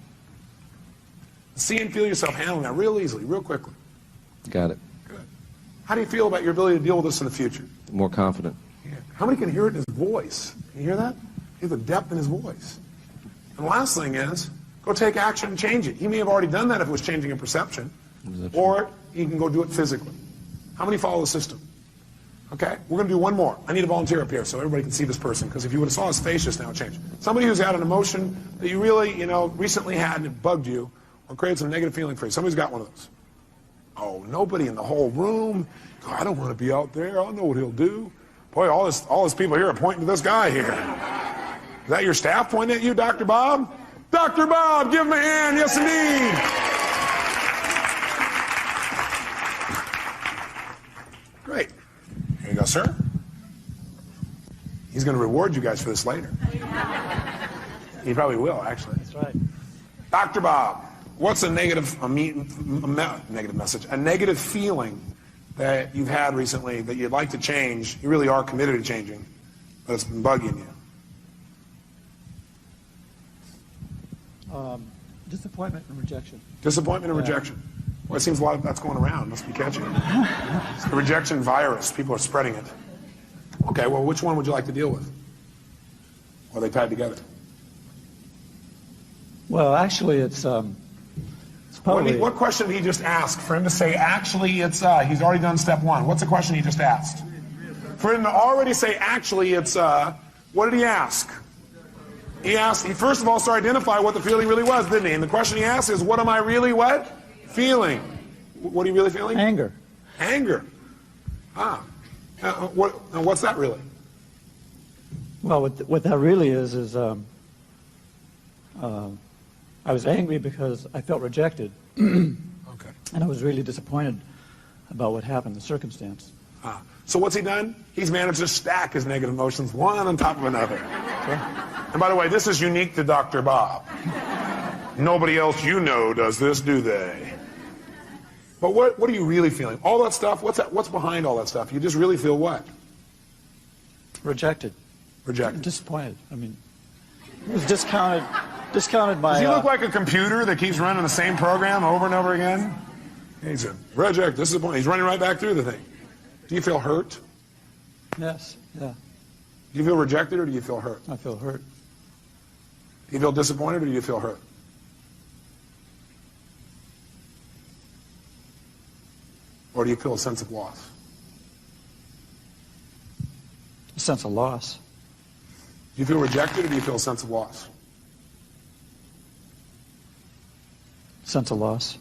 See and feel yourself handling that real easily, real quickly. Got it. Good. How do you feel about your ability to deal with this in the future? More confident. Yeah. How many can hear it in his voice? Can you hear that? He has a depth in his voice. And the last thing is, go take action and change it. He may have already done that if it was changing a perception, or he can go do it physically. How many follow the system? Okay, we're going to do one more. I need a volunteer up here so everybody can see this person, because if you would have saw his face just now, it changed. Somebody who's had an emotion that you really, recently had and it bugged you or created some negative feeling for you. Somebody's got one of those. Oh, nobody in the whole room. God, I don't want to be out there. I know what he'll do. Boy, all these people here are pointing to this guy here. Is that your staff pointing at you, Dr. Bob? Dr. Bob, give him a hand. Yes, indeed. Great. Here you go, sir. He's going to reward you guys for this later. He probably will, actually. That's right. Dr. Bob, what's a negative message, a negative feeling that you've had recently that you'd like to change? You really are committed to changing, but it's been bugging you. Disappointment and rejection. Disappointment and rejection. Well, it seems a lot of that's going around. Must be catchy. It's the rejection virus. People are spreading it. Okay, well, which one would you like to deal with? Or are they tied together? Well, actually, it's probably... What question did he just ask? For him to say, actually, it's, he's already done step one. What's the question he just asked? For him to already say, actually, it's, what did he ask? He first of all started to identify what the feeling really was, didn't he? And the question he asked is, what am I really what? Feeling. What are you really feeling? Anger. Anger. What's that really? Well, what that really is I was angry because I felt rejected. Okay. And I was really disappointed about what happened, the circumstance. So what's he done? He's managed to stack his negative emotions one on top of another. Okay. And by the way, this is unique to Dr. Bob. Nobody else you know does this, do they? But what are you really feeling? All that stuff, what's behind all that stuff? You just really feel what? Rejected. Rejected. Disappointed. I mean, it was discounted by... Does he look like a computer that keeps running the same program over and over again? He's a reject, disappointed. He's running right back through the thing. Do you feel hurt? Yes, yeah. Do you feel rejected or do you feel hurt? I feel hurt. Do you feel disappointed or do you feel hurt? Or do you feel a sense of loss? A sense of loss. Do you feel rejected or do you feel a sense of loss? Sense of loss.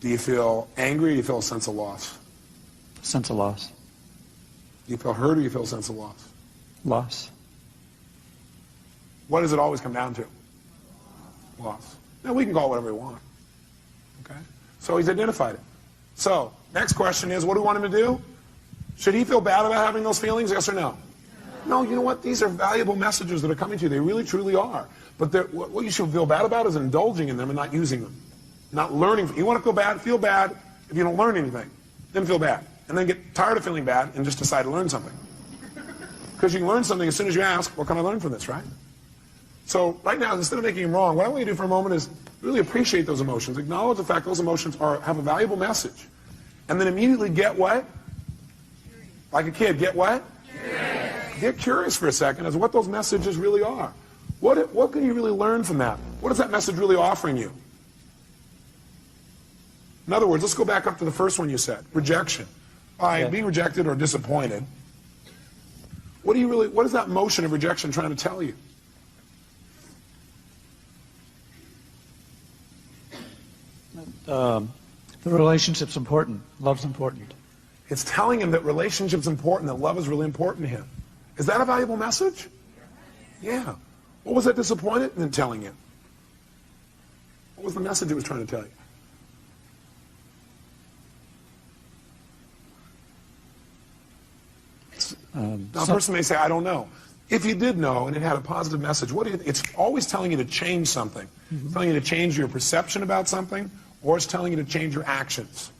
Do you feel angry or do you feel a sense of loss? Sense of loss. Do you feel hurt or do you feel a sense of loss? Loss. What does it always come down to? Loss. Now, we can call it whatever we want. Okay? So he's identified it. So, next question is, what do we want him to do? Should he feel bad about having those feelings, yes or no? No, you know what? These are valuable messages that are coming to you. They really, truly are. But what you should feel bad about is indulging in them and not using them. Not learning. You want to feel bad if you don't learn anything. Then feel bad. And then get tired of feeling bad and just decide to learn something. Because you can learn something as soon as you ask, what can I learn from this, right? So right now, instead of making them wrong, what I want you to do for a moment is really appreciate those emotions. Acknowledge the fact those emotions have a valuable message. And then immediately get what? Like a kid, get what? Curious. Get curious for a second as to what those messages really are. What can you really learn from that? What is that message really offering you? In other words, let's go back up to the first one you said, rejection. By being rejected or disappointed, what is that motion of rejection trying to tell you? The relationship's important. Love's important. It's telling him that relationship's important, that love is really important to him. Is that a valuable message? Yeah. What was that disappointed in telling you? What was the message it was trying to tell you? Now, a person may say, I don't know. If you did know and it had a positive message, it's always telling you to change something. It's telling you to change your perception about something, or it's telling you to change your actions.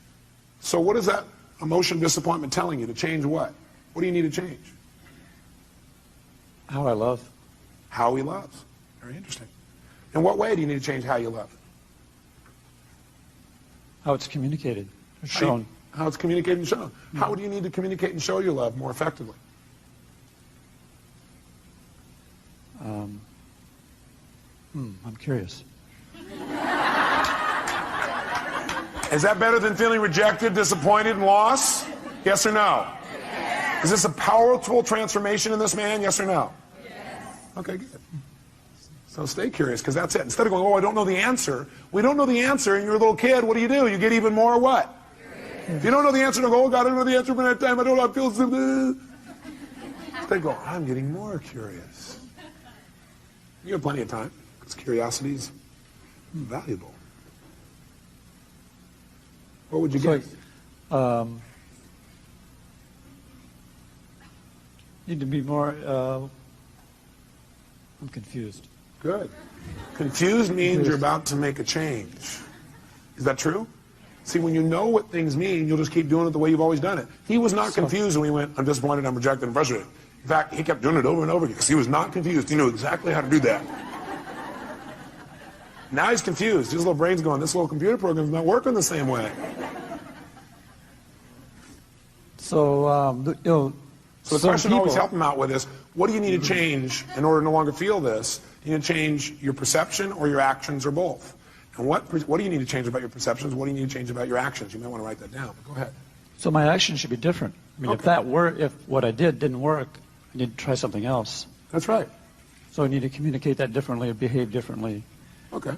So what is that emotion of disappointment telling you? To change what? What do you need to change? How I love. How he loves. Very interesting. In what way do you need to change how you love? How it's communicated, or shown. How it's communicated and shown. How do you need to communicate and show your love more effectively? I'm curious. Is that better than feeling rejected, disappointed, and lost? Yes or no? Yes. Is this a powerful transformation in this man? Yes or no? Yes. Okay, good. So stay curious, because that's it. Instead of going, oh, I don't know the answer. We don't know the answer, and you're a little kid. What do? You get even more what? Curious. If you don't know the answer, don't go, oh, God, I don't know the answer, but at that time, I don't know, I feel so... Instead go, I'm getting more curious. You have plenty of time, because curiosity is valuable. What would you get? Need to be more, I'm confused. Good. Confused means you're about to make a change. Is that true? See, when you know what things mean, you'll just keep doing it the way you've always done it. He was not confused when he went, I'm disappointed, I'm rejected, I'm frustrated. In fact, he kept doing it over and over again because he was not confused. He knew exactly how to do that. Now he's confused. His little brain's going, this little computer program's not working the same way. So, So the question always help him out with is, what do you need to change in order to no longer feel this? You need to change your perception or your actions or both. And what do you need to change about your perceptions? What do you need to change about your actions? You might want to write that down. Go ahead. So my actions should be different. I mean, if what I did didn't work, I need to try something else. That's right. So I need to communicate that differently or behave differently. Okay.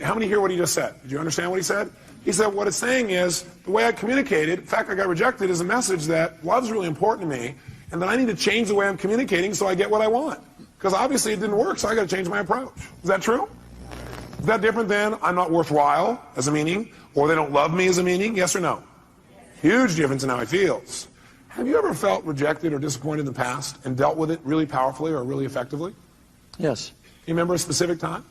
How many hear what he just said? Did you understand what he said? He said what it's saying is the way I communicated, the fact I got rejected is a message that love's really important to me, and that I need to change the way I'm communicating so I get what I want. Because obviously it didn't work, so I got to change my approach. Is that true? Is that different than I'm not worthwhile as a meaning, or they don't love me as a meaning? Yes or no? Huge difference in how he feels. Have you ever felt rejected or disappointed in the past and dealt with it really powerfully or really effectively? Yes. You remember a specific time?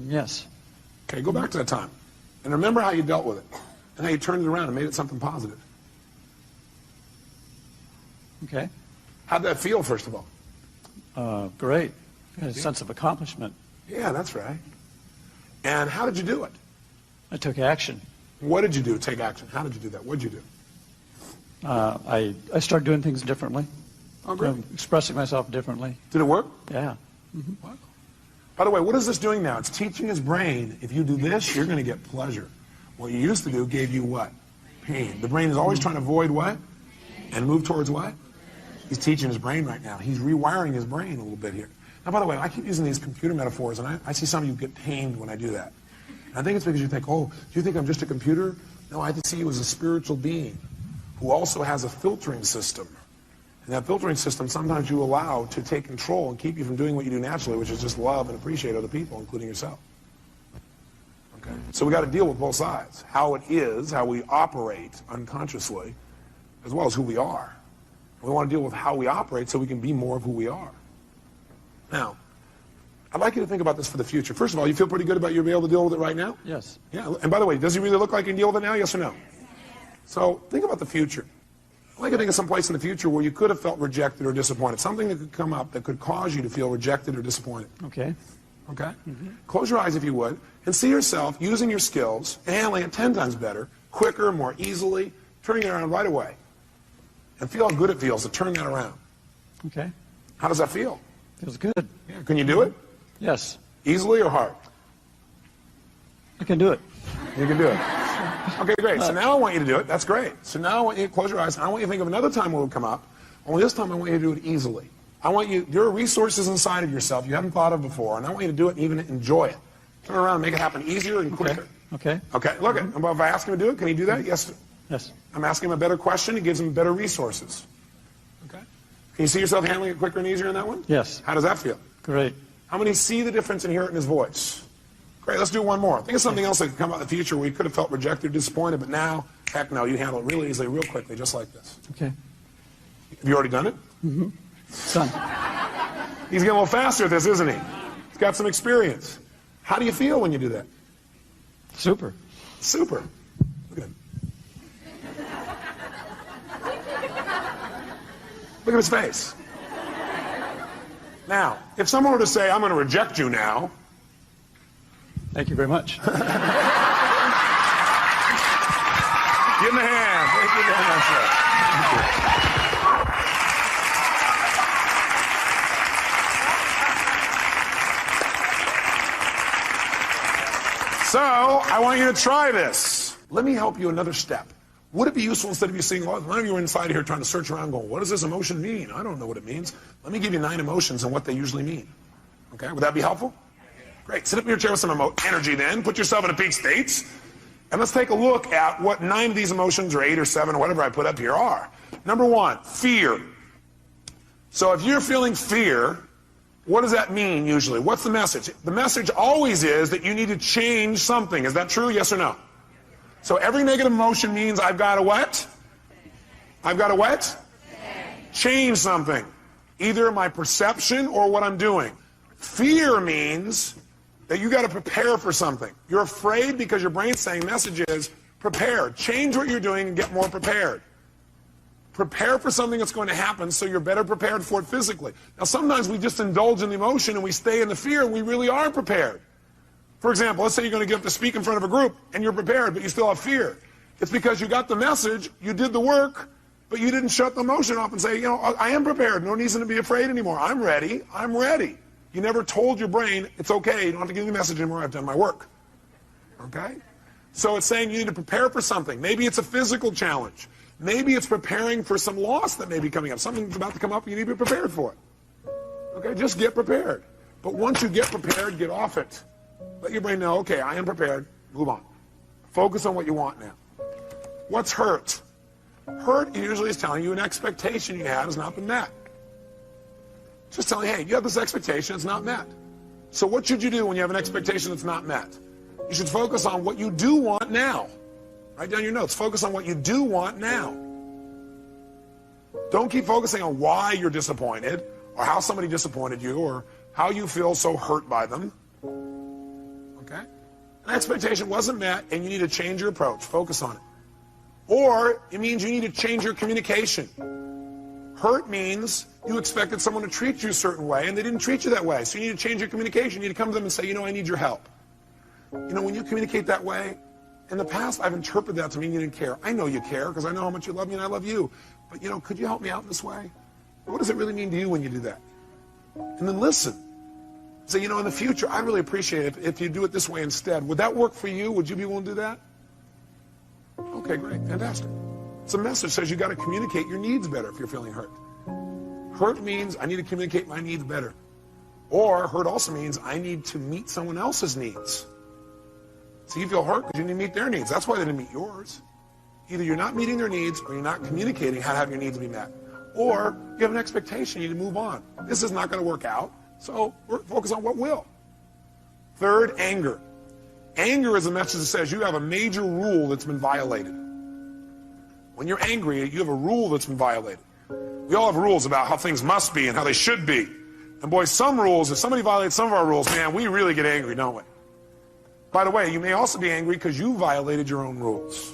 Yes. Okay, go back to that time. And remember how you dealt with it. And how you turned it around and made it something positive. Okay. How'd that feel, first of all? Great. I had a sense of accomplishment. Yeah, that's right. And how did you do it? I took action. What did you do? Take action. How did you do that? What did you do? I started doing things differently. Oh, great. Expressing myself differently. Did it work? Yeah. Wow. By the way, what is this doing now? It's teaching his brain, if you do this, you're going to get pleasure. What you used to do gave you what? Pain. The brain is always trying to avoid what? And move towards what? He's teaching his brain right now. He's rewiring his brain a little bit here. Now, by the way, I keep using these computer metaphors, and I see some of you get pained when I do that. And I think it's because you think, oh, do you think I'm just a computer? No, I see you as a spiritual being who also has a filtering system. And that filtering system sometimes you allow to take control and keep you from doing what you do naturally, which is just love and appreciate other people, including yourself. Okay? So we got to deal with both sides. How it is, how we operate unconsciously, as well as who we are. We want to deal with how we operate so we can be more of who we are. Now, I'd like you to think about this for the future. First of all, you feel pretty good about you being able to deal with it right now? Yes. Yeah. And by the way, does he really look like he can deal with it now? Yes or no? So think about the future. I'd like to think of some place in the future where you could have felt rejected or disappointed. Something that could come up that could cause you to feel rejected or disappointed. Okay. Okay? Mm-hmm. Close your eyes if you would, and see yourself using your skills and handling it 10 times better, quicker, more easily, turning it around right away. And feel how good it feels to turn that around. Okay. How does that feel? Feels good. Yeah. Can you do it? Yes. Easily or hard? I can do it. You can do it. Okay, great. So now I want you to do it. That's great. So now I want you to close your eyes, and I want you to think of another time where it would come up. Only this time I want you to do it easily. I want you, there are resources inside of yourself you haven't thought of before, and I want you to do it and even enjoy it. Turn around and make it happen easier and quicker. Okay. Okay, look at it. If I ask him to do it, can he do that? Yes. Yes. I'm asking him a better question. It gives him better resources. Okay. Can you see yourself handling it quicker and easier in that one? Yes. How does that feel? Great. How many see the difference and hear it in his voice? Great, let's do one more. Think of something else that could come out in the future where you could have felt rejected or disappointed, but now, heck no, you handle it really easily, real quickly, just like this. Okay. Have you already done it? Mm-hmm. Done. He's getting a little faster at this, isn't he? He's got some experience. How do you feel when you do that? Super. Super. Look at him. Look at his face. Now, if someone were to say, I'm going to reject you now. Thank you very much. Give him a hand. Thank you very much, sir. So I want you to try this. Let me help you another step. Would it be useful instead of you seeing, well, none of you are inside here trying to search around going, what does this emotion mean? I don't know what it means. Let me give you 9 emotions and what they usually mean. Okay, would that be helpful? Great. Sit up in your chair with some energy then. Put yourself in a peak state. And let's take a look at what 9 of these emotions, or 8 or 7 or whatever I put up here are. Number 1, fear. So if you're feeling fear, what does that mean usually? What's the message? The message always is that you need to change something. Is that true? Yes or no? So every negative emotion means I've got to what? I've got to what? Change something. Either my perception or what I'm doing. Fear means that you got to prepare for something. You're afraid because your brain's saying message is prepare. Change what you're doing and get more prepared. Prepare for something that's going to happen so you're better prepared for it physically. Now sometimes we just indulge in the emotion and we stay in the fear and we really are prepared. For example, let's say you're going to get up to speak in front of a group and you're prepared but you still have fear. It's because you got the message, you did the work, but you didn't shut the emotion off and say, you know, I am prepared. No reason to be afraid anymore. I'm ready. I'm ready. You never told your brain, it's okay, you don't have to give me the message anymore, I've done my work. Okay? So it's saying you need to prepare for something. Maybe it's a physical challenge. Maybe it's preparing for some loss that may be coming up. Something's about to come up, you need to be prepared for it. Okay, just get prepared. But once you get prepared, get off it. Let your brain know, okay, I am prepared, move on. Focus on what you want now. What's hurt? Hurt usually is telling you an expectation you had has not been met. Just telling you, hey, you have this expectation, it's not met. So what should you do when you have an expectation that's not met? You should focus on what you do want now. Write down your notes. Focus on what you do want now. Don't keep focusing on why you're disappointed, or how somebody disappointed you, or how you feel so hurt by them. Okay? An expectation wasn't met, and you need to change your approach. Focus on it. Or it means you need to change your communication. Hurt means you expected someone to treat you a certain way, and they didn't treat you that way. So you need to change your communication. You need to come to them and say, you know, I need your help. You know, when you communicate that way, in the past, I've interpreted that to mean you didn't care. I know you care because I know how much you love me and I love you. But, you know, could you help me out in this way? What does it really mean to you when you do that? And then listen. Say, you know, in the future, I'd really appreciate it if you do it this way instead. Would that work for you? Would you be willing to do that? Okay, great. Fantastic. It's a message that says you got to communicate your needs better if you're feeling hurt. Hurt means I need to communicate my needs better. Or hurt also means I need to meet someone else's needs. So you feel hurt because you need to meet their needs. That's why they didn't meet yours. Either you're not meeting their needs or you're not communicating how to have your needs be met. Or you have an expectation, you need to move on. This is not going to work out, so focus on what will. Third, anger. Anger is a message that says you have a major rule that's been violated. When you're angry, you have a rule that's been violated. We all have rules about how things must be and how they should be. And boy, some rules, if somebody violates some of our rules, man, we really get angry, don't we? By the way, you may also be angry because you violated your own rules.